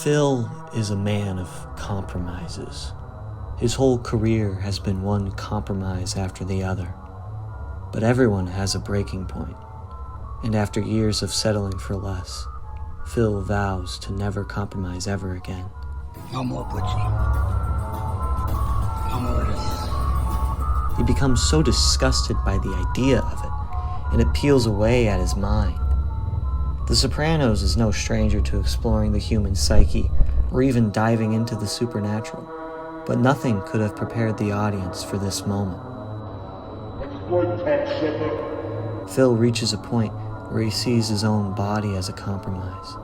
Phil is a man of compromises. His whole career has been one compromise after the other. But everyone has a breaking point, and after years of settling for less, Phil vows to never compromise ever again. No more butchering. No more of this. He becomes so disgusted by the idea of it, and it peels away at his mind. The Sopranos is no stranger to exploring the human psyche, or even diving into the supernatural, but nothing could have prepared the audience for this moment. Phil reaches a point where he sees his own body as a compromise,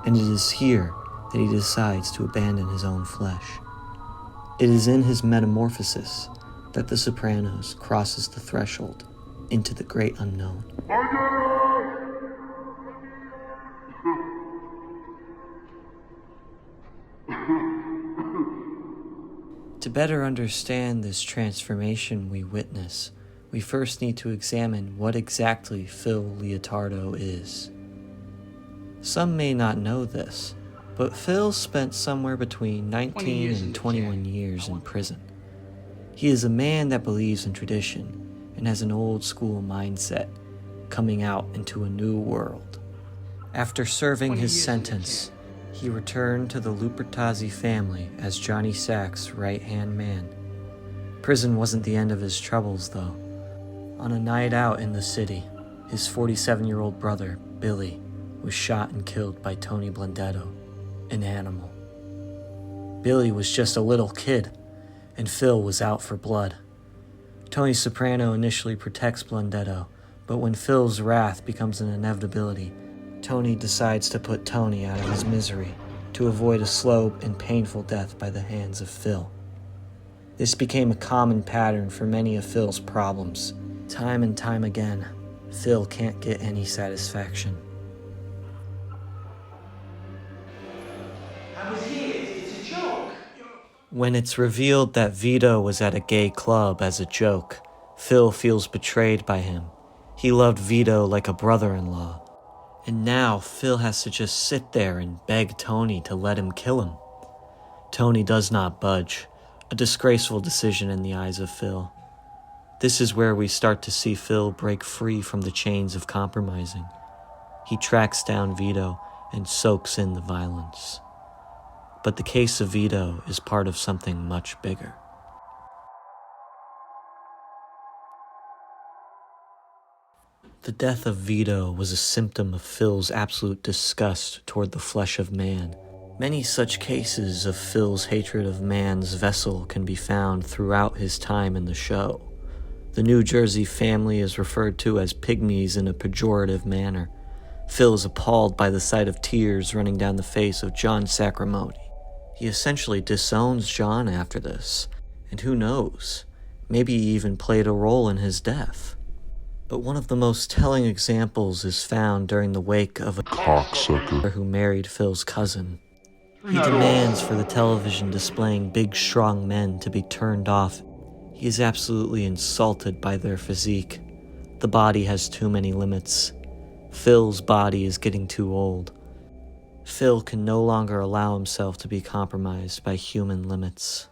and it is here that he decides to abandon his own flesh. It is in his metamorphosis that the Sopranos crosses the threshold into the great unknown. To better understand this transformation we witness, we first need to examine what exactly Phil Leotardo is. Some may not know this, but Phil spent somewhere between 19 and 21 years in prison. He is a man that believes in tradition and has an old school mindset, coming out into a new world. After serving his sentence, he returned to the Lupertazzi family as Johnny Sack's right-hand man. Prison wasn't the end of his troubles, though. On a night out in the city, his 47-year-old brother, Billy, was shot and killed by Tony Blendetto, an animal. Billy was just a little kid, and Phil was out for blood. Tony Soprano initially protects Blendetto, but when Phil's wrath becomes an inevitability, Tony decides to put Tony out of his misery to avoid a slow and painful death by the hands of Phil. This became a common pattern for many of Phil's problems. Time and time again, Phil can't get any satisfaction. I was here, it's a joke. When it's revealed that Vito was at a gay club as a joke, Phil feels betrayed by him. He loved Vito like a brother-in-law. And now Phil has to just sit there and beg Tony to let him kill him. Tony does not budge, a disgraceful decision in the eyes of Phil. This is where we start to see Phil break free from the chains of compromising. He tracks down Vito and soaks in the violence. But the case of Vito is part of something much bigger. The death of Vito was a symptom of Phil's absolute disgust toward the flesh of man. Many such cases of Phil's hatred of man's vessel can be found throughout his time in the show. The New Jersey family is referred to as pygmies in a pejorative manner. Phil is appalled by the sight of tears running down the face of John Sacramone. He essentially disowns John after this, and who knows, maybe he even played a role in his death. But one of the most telling examples is found during the wake of a cocksucker who married Phil's cousin. He demands for the television displaying big, strong men to be turned off. He is absolutely insulted by their physique. The body has too many limits. Phil's body is getting too old. Phil can no longer allow himself to be compromised by human limits.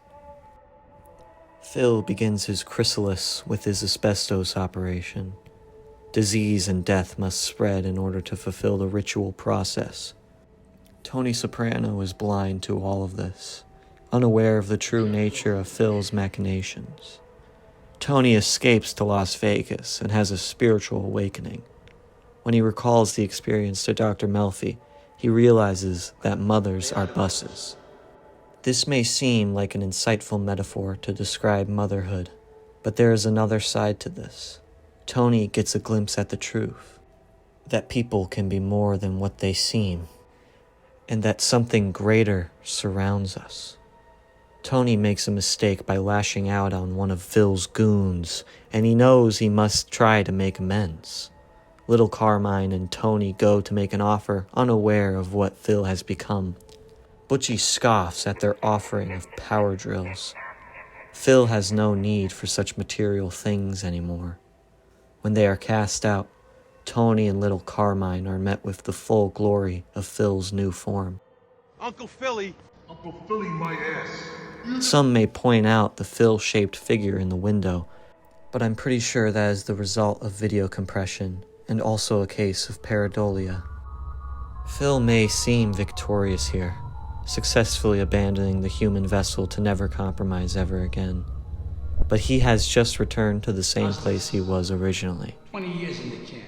Phil begins his chrysalis with his asbestos operation. Disease and death must spread in order to fulfill the ritual process. Tony Soprano is blind to all of this, unaware of the true nature of Phil's machinations. Tony escapes to Las Vegas and has a spiritual awakening. When he recalls the experience to Dr. Melfi, he realizes that mothers are buses. This may seem like an insightful metaphor to describe motherhood, but there is another side to this. Tony gets a glimpse at the truth, that people can be more than what they seem, and that something greater surrounds us. Tony makes a mistake by lashing out on one of Phil's goons, and he knows he must try to make amends. Little Carmine and Tony go to make an offer, unaware of what Phil has become. Butchie scoffs at their offering of power drills. Phil has no need for such material things anymore. When they are cast out, Tony and little Carmine are met with the full glory of Phil's new form. Uncle Philly. Uncle Philly my ass. Some may point out the Phil-shaped figure in the window, but I'm pretty sure that is the result of video compression, and also a case of pareidolia. Phil may seem victorious here, successfully abandoning the human vessel to never compromise ever again. But he has just returned to the same place he was originally. 20 years in the can.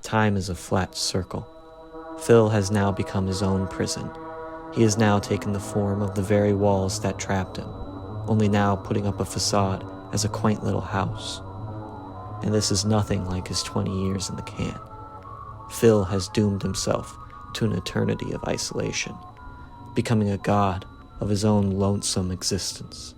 Time is a flat circle. Phil has now become his own prison. He has now taken the form of the very walls that trapped him, only now putting up a facade as a quaint little house. And this is nothing like his 20 years in the can. Phil has doomed himself to an eternity of isolation, becoming a god of his own lonesome existence.